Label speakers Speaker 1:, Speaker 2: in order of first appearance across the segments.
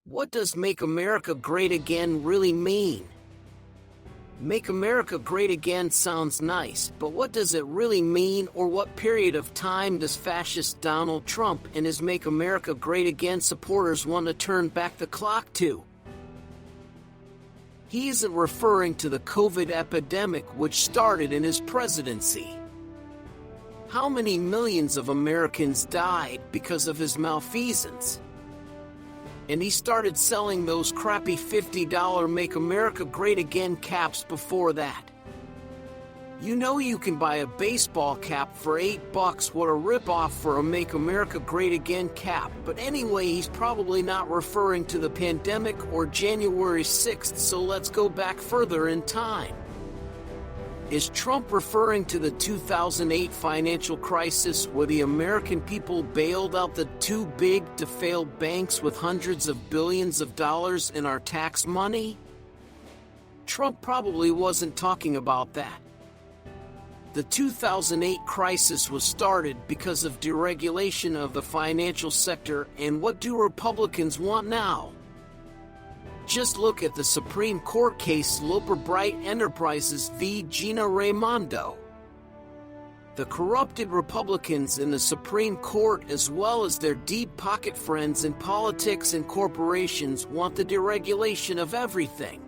Speaker 1: What does Make America Great Again really mean? Make America Great Again sounds nice, but what does it really mean, or what period of time does fascist Donald Trump and his Make America Great Again supporters want to turn back the clock to? He isn't referring to the COVID epidemic which started in his presidency. How many millions of Americans died because of his malfeasance? And he started selling those crappy $50 Make America Great Again caps before that. You know you can buy a baseball cap for $8. What a ripoff for a Make America Great Again cap. But anyway, he's probably not referring to the pandemic or January 6th, so let's go back further in time. Is Trump referring to the 2008 financial crisis where the American people bailed out the too big to fail banks with hundreds of billions of dollars in our tax money? Trump probably wasn't talking about that. The 2008 crisis was started because of deregulation of the financial sector, and what do Republicans want now? Just look at the Supreme Court case Loper Bright Enterprises v. Gina Raimondo. The corrupted Republicans in the Supreme Court, as well as their deep pocket friends in politics and corporations, want the deregulation of everything.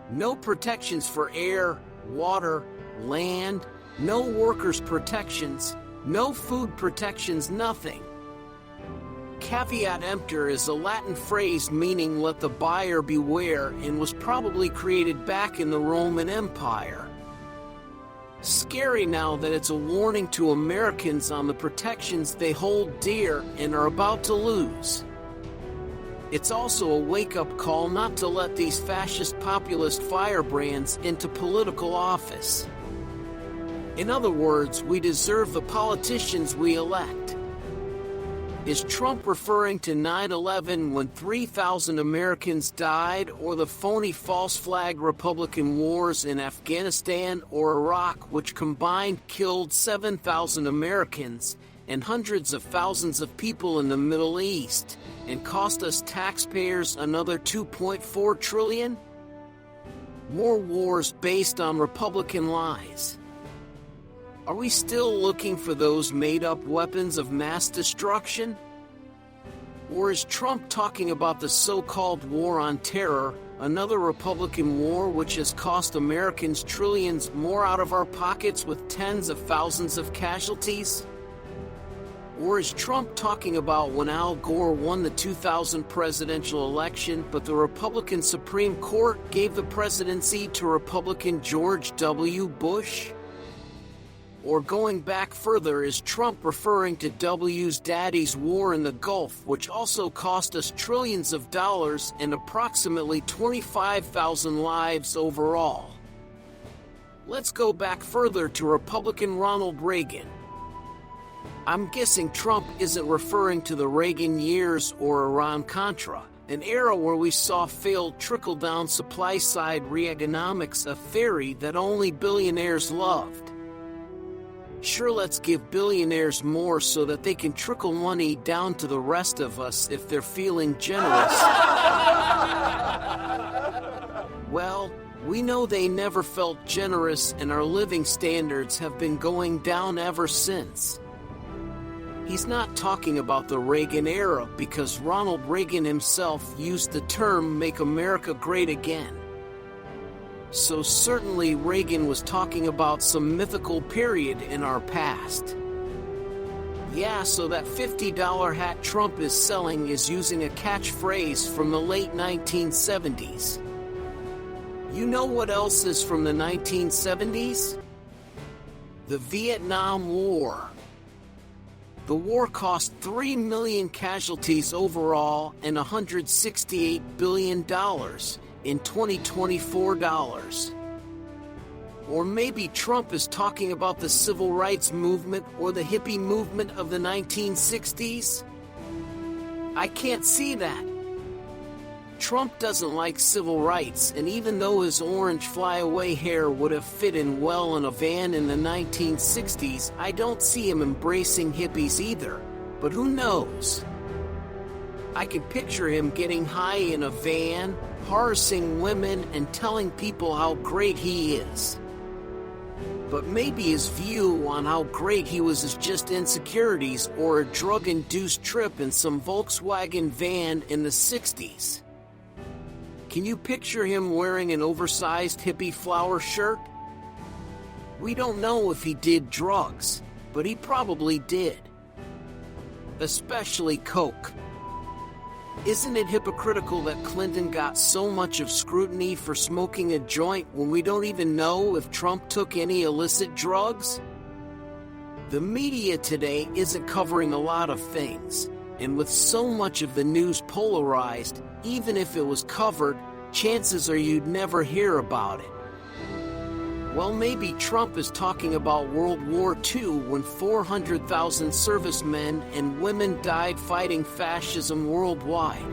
Speaker 1: No protections for air, water, land, no workers' protections, no food protections, nothing. Caveat emptor is a Latin phrase meaning let the buyer beware, and was probably created back in the Roman Empire. Scary now that it's a warning to Americans on the protections they hold dear and are about to lose. It's also a wake-up call not to let these fascist populist firebrands into political office. In other words, we deserve the politicians we elect. Is Trump referring to 9/11 when 3,000 Americans died, or the phony false flag Republican wars in Afghanistan or Iraq which combined killed 7,000 Americans and hundreds of thousands of people in the Middle East and cost us taxpayers another $2.4 trillion? More wars based on Republican lies. Are we still looking for those made-up weapons of mass destruction? Or is Trump talking about the so-called war on terror, another Republican war which has cost Americans trillions more out of our pockets with tens of thousands of casualties? Or is Trump talking about when Al Gore won the 2000 presidential election, but the Republican Supreme Court gave the presidency to Republican George W. Bush? Or going back further, is Trump referring to W's daddy's war in the Gulf, which also cost us trillions of dollars and approximately 25,000 lives overall? Let's go back further to Republican Ronald Reagan. I'm guessing Trump isn't referring to the Reagan years or Iran-Contra, an era where we saw failed trickle-down supply-side Reaganomics, a theory that only billionaires loved. Sure, let's give billionaires more so that they can trickle money down to the rest of us if they're feeling generous. Well, we know they never felt generous, and our living standards have been going down ever since. He's not talking about the Reagan era because Ronald Reagan himself used the term "Make America Great Again." So certainly Reagan was talking about some mythical period in our past. Yeah, so that $50 hat Trump is selling is using a catchphrase from the late 1970s. You know what else is from the 1970s? The Vietnam War. The war cost 3 million casualties overall and $168 billion in 2024 dollars. Or maybe Trump is talking about the civil rights movement or the hippie movement of the 1960s? I can't see that. Trump doesn't like civil rights, and even though his orange flyaway hair would have fit in well in a van in the 1960s, I don't see him embracing hippies either. But who knows? I can picture him getting high in a van, harassing women and telling people how great he is. But maybe his view on how great he was is just insecurities or a drug-induced trip in some Volkswagen van in the 60s. Can you picture him wearing an oversized hippie flower shirt? We don't know if he did drugs, but he probably did. Especially coke. Isn't it hypocritical that Clinton got so much of scrutiny for smoking a joint when we don't even know if Trump took any illicit drugs? The media today isn't covering a lot of things, and with so much of the news polarized, even if it was covered, chances are you'd never hear about it. Well, maybe Trump is talking about World War II when 400,000 servicemen and women died fighting fascism worldwide.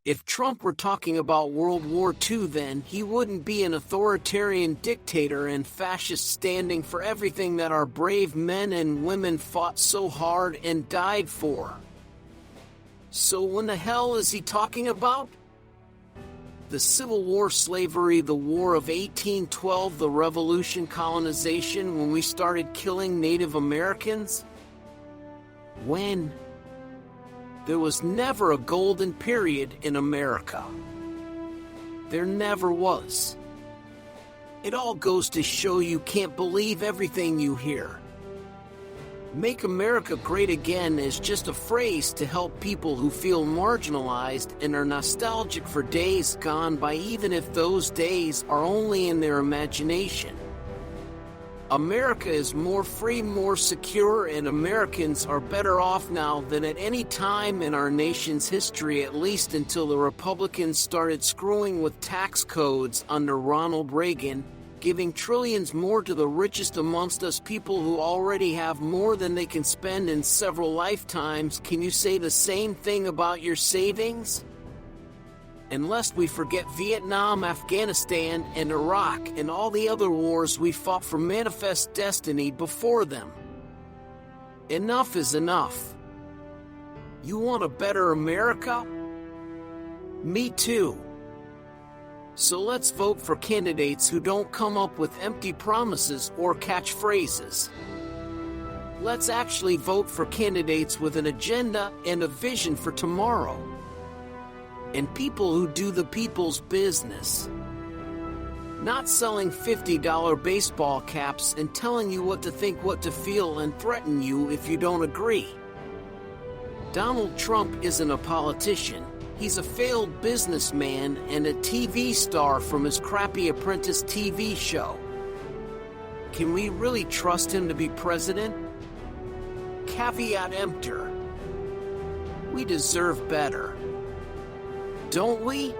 Speaker 1: If Trump were talking about World War II, then he wouldn't be an authoritarian dictator and fascist standing for everything that our brave men and women fought so hard and died for. So when the hell is he talking about? The Civil War, slavery, the War of 1812, the Revolution, colonization, when we started killing Native Americans? When? There was never a golden period in America. There never was. It all goes to show you can't believe everything you hear. Make America Great Again is just a phrase to help people who feel marginalized and are nostalgic for days gone by, even if those days are only in their imagination. America is more free, more secure, and Americans are better off now than at any time in our nation's history, at least until the Republicans started screwing with tax codes under Ronald Reagan, giving trillions more to the richest amongst us, people who already have more than they can spend in several lifetimes. Can you say the same thing about your savings? Unless we forget Vietnam, Afghanistan, and Iraq, and all the other wars we fought for manifest destiny before them. Enough is enough. You want a better America? Me too. So let's vote for candidates who don't come up with empty promises or catchphrases. Let's actually vote for candidates with an agenda and a vision for tomorrow. And people who do the people's business. Not selling $50 baseball caps and telling you what to think, what to feel, and threaten you if you don't agree. Donald Trump isn't a politician. He's a failed businessman and a TV star from his crappy Apprentice TV show. Can we really trust him to be president? Caveat emptor. We deserve better. Don't we?